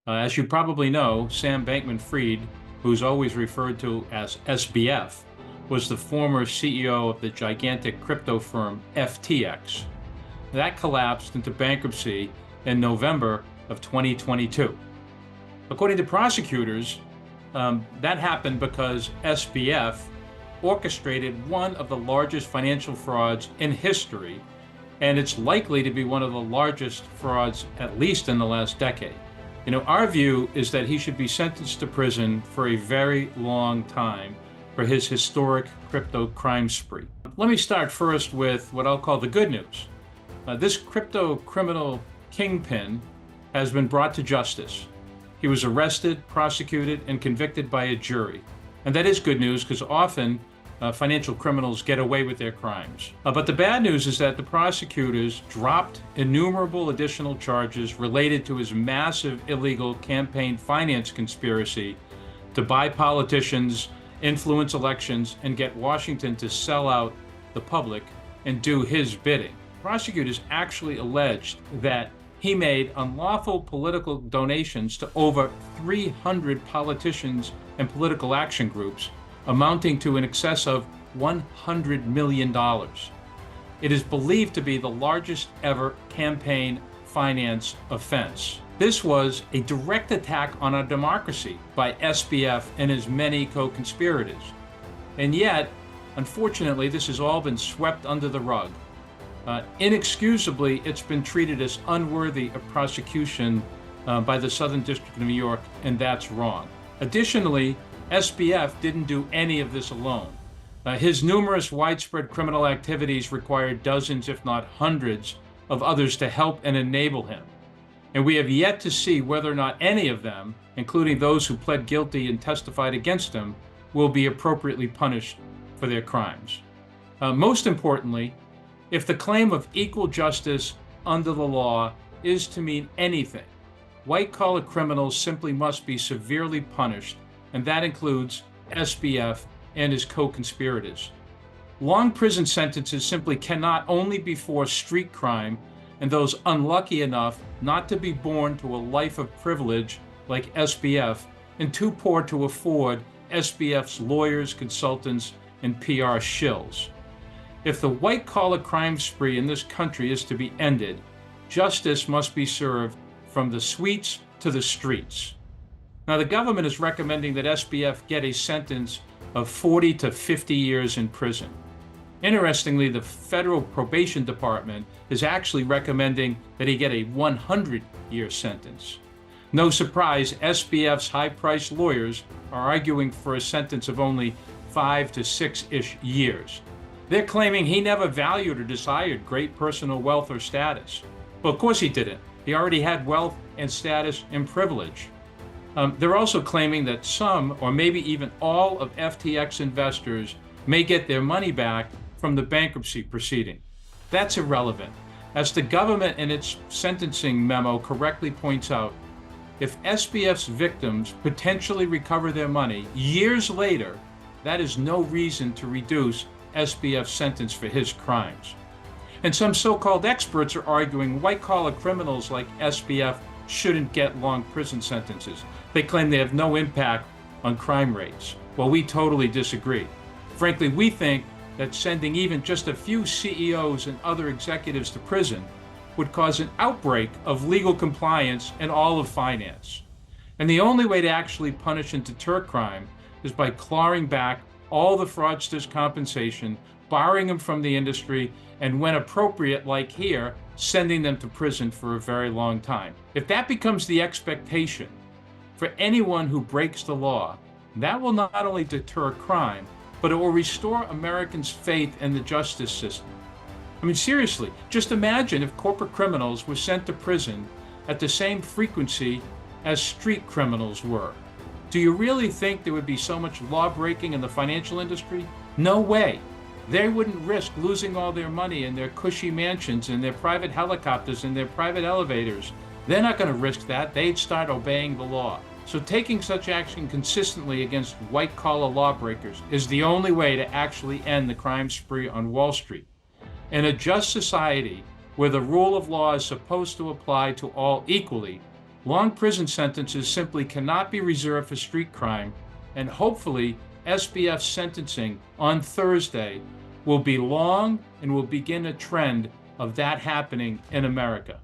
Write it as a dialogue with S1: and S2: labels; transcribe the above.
S1: As you probably know, Sam Bankman-Fried, who's always referred to as SBF, was the former CEO of the gigantic crypto firm FTX. That collapsed into bankruptcy in November of 2022. According to prosecutors, that happened because SBF orchestrated one of the largest financial frauds in history, and it's likely to be one of the largest frauds, at least in the last decade. Our view is that he should be sentenced to prison for a very long time for his historic crypto crime spree. Let me start first with what I'll call the good news. This crypto criminal kingpin has been brought to justice. He was arrested, prosecuted, and convicted by a jury. And that is good news because often financial criminals get away with their crimes. But the bad news is that the prosecutors dropped innumerable additional charges related to his massive illegal campaign finance conspiracy to buy politicians, influence elections, and get Washington to sell out the public and do his bidding. Prosecutors actually alleged that he made unlawful political donations to over 300 politicians and political action groups, amounting to in excess of $100 million. It is believed to be the largest ever campaign finance offense. This was a direct attack on our democracy by SBF and his many co-conspirators. And yet, unfortunately, this has all been swept under the rug. Inexcusably, it's been treated as unworthy of prosecution by the Southern District of New York, and that's wrong. Additionally, SBF didn't do any of this alone. His numerous widespread criminal activities required dozens, if not hundreds, of others to help and enable him. And we have yet to see whether or not any of them, including those who pled guilty and testified against him, will be appropriately punished for their crimes. Most importantly, if the claim of equal justice under the law is to mean anything, white-collar criminals simply must be severely punished, and that includes SBF and his co-conspirators. Long prison sentences simply cannot only be for street crime and those unlucky enough not to be born to a life of privilege like SBF and too poor to afford SBF's lawyers, consultants, and PR shills. If the white-collar crime spree in this country is to be ended, justice must be served from the suites to the streets. Now, the government is recommending that SBF get a sentence of 40 to 50 years in prison. Interestingly, the Federal Probation Department is actually recommending that he get a 100-year sentence. No surprise, SBF's high-priced lawyers are arguing for a sentence of only 5 to 6-ish years. They're claiming he never valued or desired great personal wealth or status. Well, of course he didn't. He already had wealth and status and privilege. They're also claiming that some, or maybe even all, of FTX investors may get their money back from the bankruptcy proceeding. That's irrelevant. As the government in its sentencing memo correctly points out, if SBF's victims potentially recover their money years later, that is no reason to reduce SBF's sentence for his crimes. And some so-called experts are arguing white-collar criminals like SBF shouldn't get long prison sentences. They claim they have no impact on crime rates. Well, we totally disagree. Frankly, we think that sending even just a few CEOs and other executives to prison would cause an outbreak of legal compliance in all of finance. And the only way to actually punish and deter crime is by clawing back all the fraudsters' compensation, barring them from the industry, and when appropriate, like here, sending them to prison for a very long time. If that becomes the expectation for anyone who breaks the law, that will not only deter crime, but it will restore Americans' faith in the justice system. I mean, seriously, just imagine if corporate criminals were sent to prison at the same frequency as street criminals were. Do you really think there would be so much law breaking in the financial industry? No way. They wouldn't risk losing all their money and their cushy mansions and their private helicopters and their private elevators. They're not going to risk that. They'd start obeying the law. So taking such action consistently against white-collar lawbreakers is the only way to actually end the crime spree on Wall Street. In a just society where the rule of law is supposed to apply to all equally, Long prison sentences simply cannot be reserved for street crime, and hopefully SBF sentencing on Thursday will be long and will begin a trend of that happening in America.